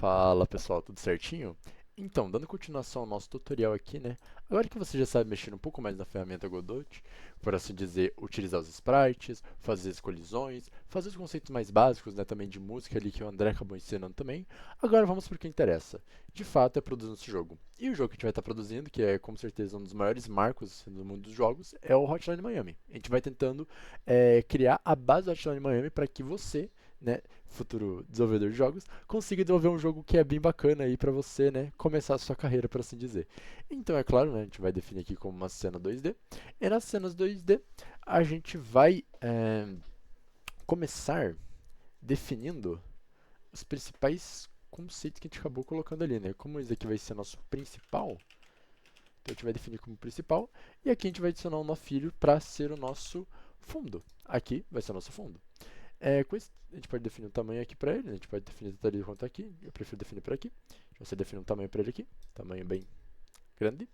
Fala pessoal, tudo certinho? Então, dando continuação ao nosso tutorial aqui, né? Agora que você já sabe mexer um pouco mais na ferramenta Godot, por assim dizer, utilizar os sprites, fazer as colisões, fazer os conceitos mais básicos, né, também de música ali que o André acabou ensinando também, agora vamos para o que interessa. De fato, é produzir esse jogo. E o jogo que a gente vai estar produzindo, que é com certeza um dos maiores marcos do mundo dos jogos, é o Hotline Miami. A gente vai tentando criar a base do Hotline Miami para que você, né, futuro desenvolvedor de jogos, consiga desenvolver um jogo que é bem bacana aí para você, né, começar a sua carreira, por assim dizer. Então, é claro, né, a gente vai definir aqui como uma cena 2D. E nas cenas 2D, a gente vai começar definindo os principais conceitos que a gente acabou colocando ali, né? Como esse aqui vai ser nosso principal, então a gente vai definir como principal, e aqui a gente vai adicionar um nó filho para ser o nosso fundo. Aqui vai ser o nosso fundo. Com esse, a gente pode definir um tamanho aqui para ele, né? A gente pode definir tanto ali quanto aqui. Eu prefiro definir por aqui. Você define um tamanho para ele aqui, tamanho bem grande.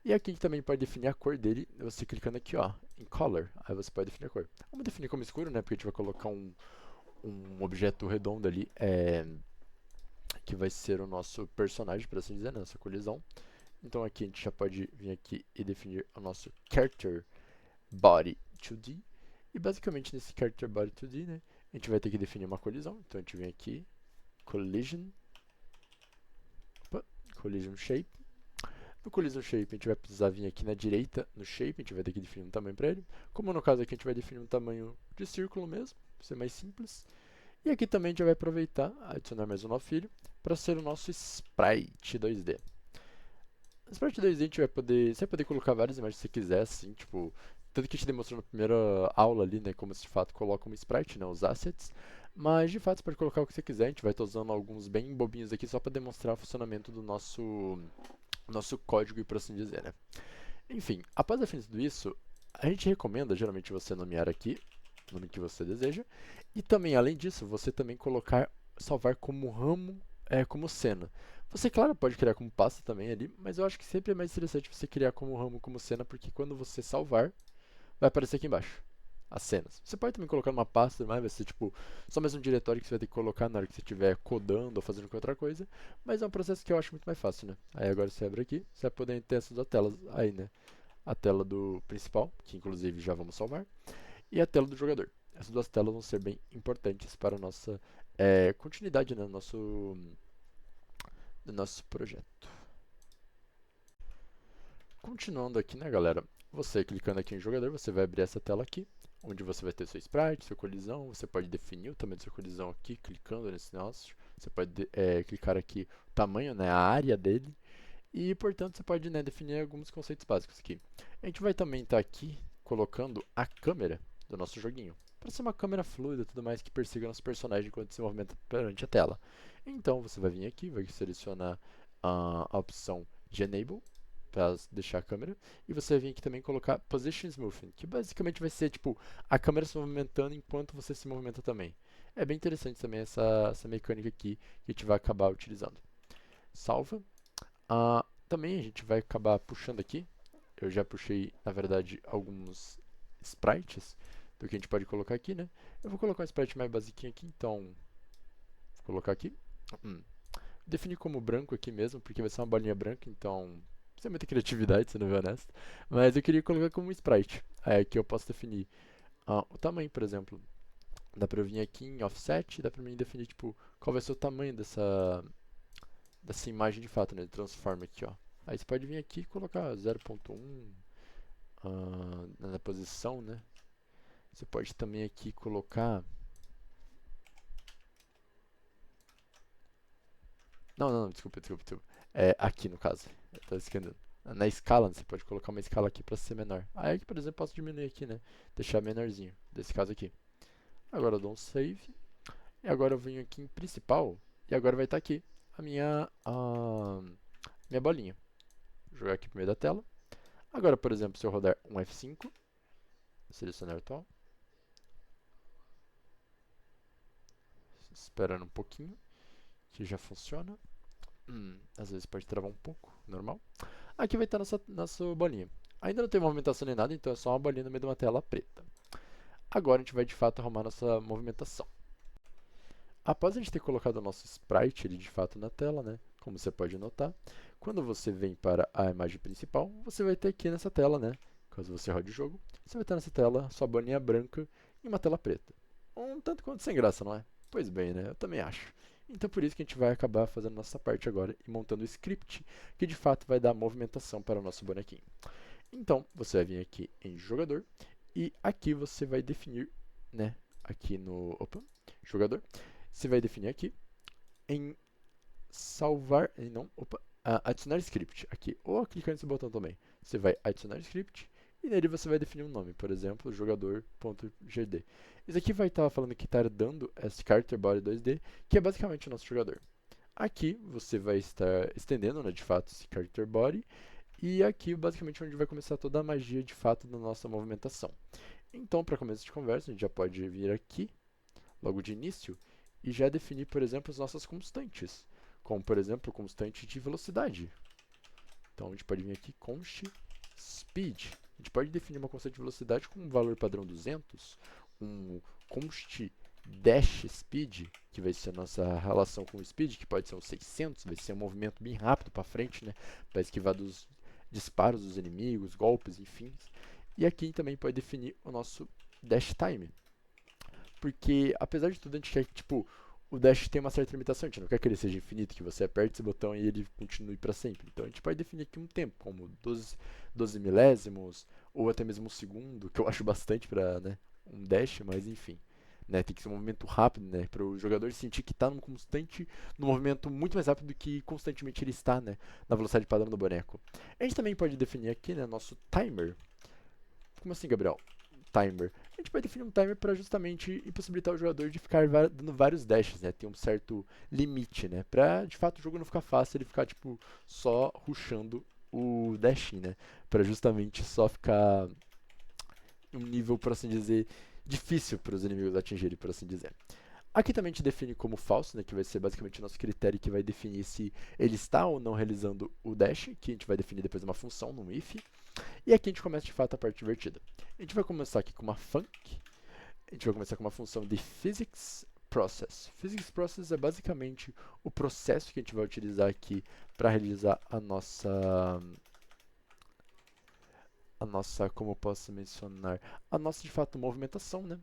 E aqui a gente também pode definir a cor dele, você clicando aqui, ó, em Color, aí você pode definir a cor. Vamos definir como escuro, né? Porque a gente vai colocar um objeto redondo ali, que vai ser o nosso personagem, por assim dizer, né? Nossa colisão. Então aqui a gente já pode vir aqui e definir o nosso Character Body 2D. E basicamente nesse Character Body 2D, né, a gente vai ter que definir uma colisão. Então a gente vem aqui, Collision, Collision Shape. No Collision Shape a gente vai precisar vir aqui na direita, no Shape, a gente vai ter que definir um tamanho para ele. Como no caso aqui a gente vai definir um tamanho de círculo mesmo, para ser mais simples. E aqui também a gente vai aproveitar, adicionar mais um nó filho, para ser o nosso Sprite 2D. No Sprite 2D a gente vai poder, você vai poder colocar várias imagens que você quiser, assim, tipo, tanto que a gente demonstrou na primeira aula ali, né, como se de fato coloca um sprite, né, os assets, mas de fato você pode colocar o que você quiser, a gente vai estar usando alguns bem bobinhos aqui só para demonstrar o funcionamento do nosso código, e por assim dizer, né. Enfim, após definir tudo isso, a gente recomenda geralmente você nomear aqui o nome que você deseja, e também, além disso, você também colocar, salvar como ramo, como cena. Você, claro, pode criar como pasta também ali, mas eu acho que sempre é mais interessante você criar como ramo, como cena, porque quando você salvar, vai aparecer aqui embaixo as cenas. Você pode também colocar numa pasta, mas vai ser tipo só mais um diretório que você vai ter que colocar na hora que você estiver codando ou fazendo qualquer outra coisa, mas é um processo que eu acho muito mais fácil, né? Aí agora você abre aqui, você vai poder ter essas duas telas aí, né? A tela do principal, que inclusive já vamos salvar, e a tela do jogador. Essas duas telas vão ser bem importantes para a nossa continuidade, né, do nosso projeto. Continuando aqui, né, galera? Você clicando aqui em jogador, você vai abrir essa tela aqui, onde você vai ter seu sprite, sua colisão. Você pode definir o tamanho da sua colisão aqui, clicando nesse negócio. Você pode clicar aqui o tamanho, né, a área dele. E, portanto, você pode, né, definir alguns conceitos básicos aqui. A gente vai também estar aqui colocando a câmera do nosso joguinho, para ser uma câmera fluida e tudo mais que persiga nosso personagem enquanto se movimenta perante a tela. Então, você vai vir aqui, vai selecionar a opção de Enable, para deixar a câmera, e você vai vir aqui também colocar Position Smoothing, que basicamente vai ser tipo a câmera se movimentando enquanto você se movimenta também. É bem interessante também essa mecânica aqui que a gente vai acabar utilizando. Salva. Também a gente vai acabar puxando aqui. Eu já puxei, na verdade, alguns sprites do que a gente pode colocar aqui, né? Eu vou colocar um sprite mais basiquinho aqui, então vou colocar aqui. Definir como branco aqui mesmo, porque vai ser uma bolinha branca, então sem muita criatividade, sendo bem honesto. Mas eu queria colocar como sprite. Aí aqui eu posso definir o tamanho, por exemplo. Dá pra eu vir aqui em offset, dá pra mim definir tipo qual vai ser o tamanho dessa imagem de fato, né? Transform aqui, ó. Aí você pode vir aqui e colocar 0.1 na posição, né? Você pode também aqui colocar. Não, não, desculpa. Aqui no caso. Eu tô esquecendo. Na escala, você pode colocar uma escala aqui para ser menor. Aí aqui, por exemplo, eu posso diminuir aqui, né? Deixar menorzinho, desse caso aqui. Agora eu dou um save. E agora eu venho aqui em principal. E agora vai estar aqui a minha bolinha. Vou jogar aqui pro meio da tela. Agora, por exemplo, se eu rodar um F5, selecionar atual. Esperando um pouquinho, que já funciona. Às vezes pode travar um pouco, normal. Aqui vai estar nossa bolinha. Ainda não tem movimentação nem nada, então é só uma bolinha no meio de uma tela preta. Agora a gente vai de fato arrumar nossa movimentação. após a gente ter colocado o nosso sprite ele de fato na tela, né, como você pode notar, quando você vem para a imagem principal, você vai ter aqui nessa tela, né, caso você rode o jogo, você vai ter nessa tela sua bolinha branca e uma tela preta. Um tanto quanto sem graça, não é? Pois bem, né, eu também acho. Então por isso que a gente vai acabar fazendo nossa parte agora e montando o script que de fato vai dar movimentação para o nosso bonequinho. Então você vai vir aqui em jogador e aqui você vai definir, né, aqui no jogador, você vai definir aqui em salvar, em não, adicionar script aqui, ou clicar nesse botão também. Você vai adicionar script e nele você vai definir um nome, por exemplo, jogador.gd. Isso aqui vai estar falando que está dando esse character body 2D, que é basicamente o nosso jogador. Aqui você vai estar estendendo, né, de fato, esse character body, e aqui basicamente onde vai começar toda a magia de fato da nossa movimentação. Então, para começo de conversa, a gente já pode vir aqui, logo de início, e já definir, por exemplo, as nossas constantes, como por exemplo, constante de velocidade. Então a gente pode vir aqui const speed. A gente pode definir uma constante de velocidade com um valor padrão 200, um const dash speed, que vai ser a nossa relação com o speed, que pode ser um 600, vai ser um movimento bem rápido para frente, né, para esquivar dos disparos dos inimigos, golpes, enfim. E aqui também pode definir o nosso dash time, porque apesar de tudo a gente quer que tipo o dash tenha uma certa limitação, a gente não quer que ele seja infinito, que você aperte esse botão e ele continue para sempre. Então a gente pode definir aqui um tempo, como 12 milésimos, ou até mesmo um segundo, que eu acho bastante para, né, um dash, mas enfim. Né, tem que ser um movimento rápido, né, para o jogador sentir que está num movimento muito mais rápido do que constantemente ele está, né, na velocidade padrão do boneco. A gente também pode definir aqui, né, nosso timer. Como assim, Gabriel? Timer. A gente vai definir um timer para justamente impossibilitar o jogador de ficar dando vários dashes, né? Tem um certo limite, né? Pra de fato o jogo não ficar fácil, ele ficar tipo só rushando o dashing, né? Para justamente só ficar um nível, por assim dizer, difícil para os inimigos atingirem, por assim dizer. Aqui também a gente define como falso, né, que vai ser basicamente o nosso critério que vai definir se ele está ou não realizando o dash, que a gente vai definir depois uma função, num if. E aqui a gente começa de fato a parte divertida. A gente vai começar aqui com uma func. A gente vai começar com uma função de physics process. Physics process é basicamente o processo que a gente vai utilizar aqui para realizar como eu posso mencionar, a nossa de fato movimentação, né?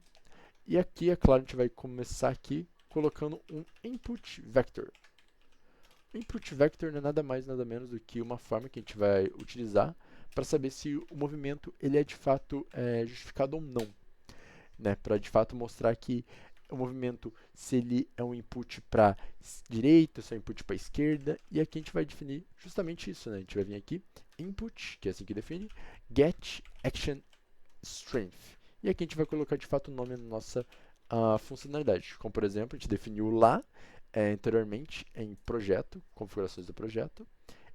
E aqui, é claro, a gente vai começar aqui colocando um input vector. O input vector não é nada mais nada menos do que uma forma que a gente vai utilizar para saber se o movimento ele é de fato justificado ou não, né? Para de fato mostrar que o movimento, se ele é um input para direita, se é um input para esquerda, e aqui a gente vai definir justamente isso, né? A gente vai vir aqui, input, que é assim que define, get action strength. E aqui a gente vai colocar de fato o nome da nossa funcionalidade, como por exemplo, a gente definiu lá anteriormente em projeto, configurações do projeto.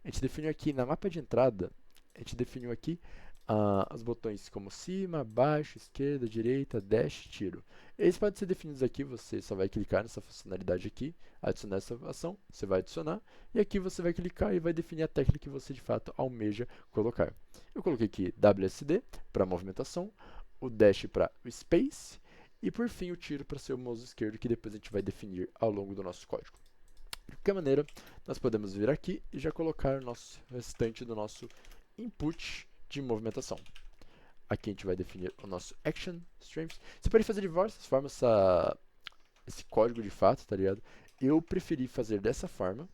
A gente definiu aqui na mapa de entrada, a gente definiu aqui os botões como cima, baixo, esquerda, direita, dash, tiro. Eles podem ser definidos aqui, você só vai clicar nessa funcionalidade aqui, adicionar essa ação, você vai adicionar, e aqui você vai clicar e vai definir a técnica que você de fato almeja colocar. Eu coloquei aqui WSD para movimentação, o dash para o space, e por fim o tiro para ser o mouse esquerdo, que depois a gente vai definir ao longo do nosso código. De qualquer maneira, nós podemos vir aqui e já colocar o nosso restante do nosso input de movimentação. Aqui a gente vai definir o nosso action strength. Você pode fazer de diversas formas esse código de fato, tá ligado? Eu preferi fazer dessa forma,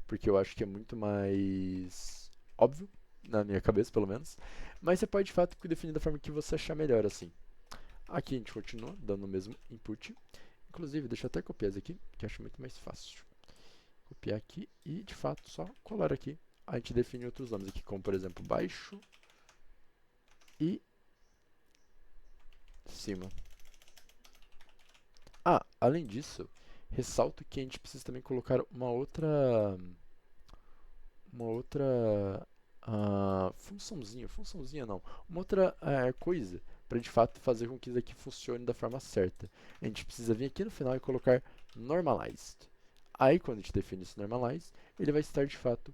porque eu acho que é muito mais óbvio, na minha cabeça pelo menos. Mas você pode de fato definir da forma que você achar melhor assim. Aqui a gente continua dando o mesmo input. Inclusive, deixa eu até copiar isso aqui, que eu acho muito mais fácil. Copiar aqui e de fato só colar aqui. A gente define outros nomes aqui, como por exemplo baixo e cima. Além disso, ressalto que a gente precisa também colocar uma outra funçãozinha não, uma outra coisa para de fato fazer com que isso aqui funcione da forma certa. A gente precisa vir aqui no final e colocar normalized. Aí quando a gente define esse normalized, ele vai estar de fato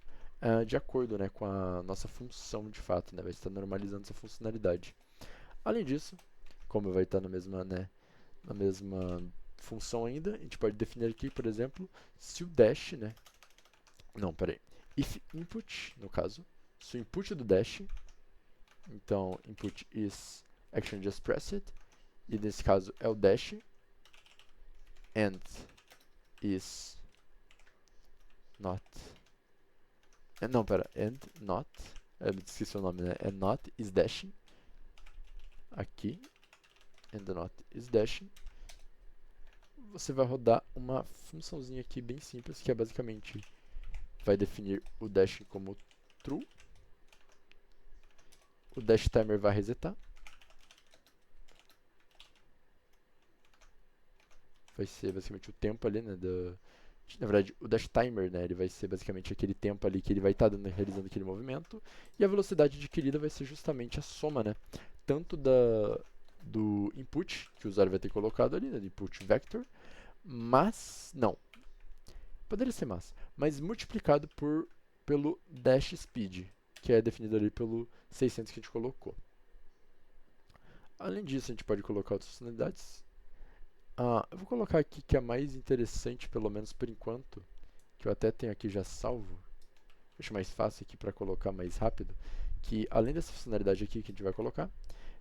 de acordo, né, com a nossa função de fato, né, vai estar normalizando essa funcionalidade. Além disso, como vai estar na mesma função ainda, a gente pode definir aqui, por exemplo, se o dash, né? Não, peraí. If input, no caso, se o input do dash, então input is action just press it, e nesse caso é o dash, and is not. Não, pera, and not. Eu esqueci o nome, né? And not is dashing. Aqui. And not is dashing. Você vai rodar uma funçãozinha aqui bem simples, que é basicamente vai definir o dash como true. O dash timer vai resetar. Vai ser basicamente o tempo ali, né? Na verdade, o dash timer, né? Ele vai ser basicamente aquele tempo ali que ele vai estar realizando aquele movimento. E a velocidade adquirida vai ser justamente a soma, né? Tanto do input que o usuário vai ter colocado ali, né? Do input vector. Mas, não. Poderia ser mas multiplicado pelo dash speed, que é definido ali pelo 600 que a gente colocou. Além disso, a gente pode colocar outras funcionalidades. Eu vou colocar aqui que é mais interessante, pelo menos por enquanto, que eu até tenho aqui já salvo. Acho mais fácil aqui para colocar mais rápido, que além dessa funcionalidade aqui que a gente vai colocar,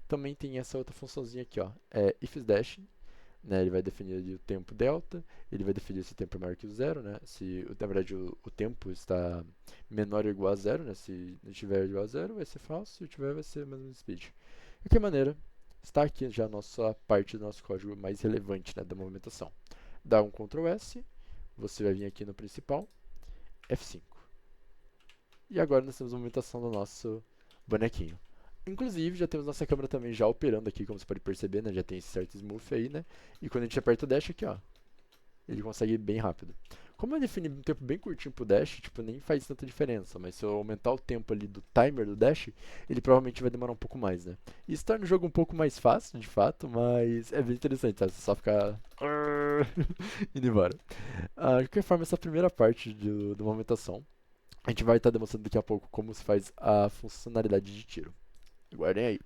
também tem essa outra funçãozinha aqui, ó, ifsDash, né, ele vai definir ali o tempo delta, ele vai definir se o tempo é maior que o zero, né, se na verdade o tempo está menor ou igual a zero, né, se não estiver igual a zero vai ser falso, se tiver vai ser mesmo speed. De qualquer maneira, está aqui já a nossa parte do nosso código mais relevante, né, da movimentação. Dá um Ctrl S, você vai vir aqui no principal, F5. E agora nós temos a movimentação do nosso bonequinho. Inclusive, já temos nossa câmera também já operando aqui, como você pode perceber, né? Já tem esse certo smooth aí, né? E quando a gente aperta o dash aqui, ó, ele consegue ir bem rápido. Como eu defini um tempo bem curtinho pro dash, tipo, nem faz tanta diferença, mas se eu aumentar o tempo ali do timer do dash, ele provavelmente vai demorar um pouco mais, né? Isso torna o jogo um pouco mais fácil, de fato, mas é bem interessante, sabe? Você só ficar indo embora. De qualquer forma, essa primeira parte da movimentação, a gente vai estar demonstrando daqui a pouco como se faz a funcionalidade de tiro. Guardem aí.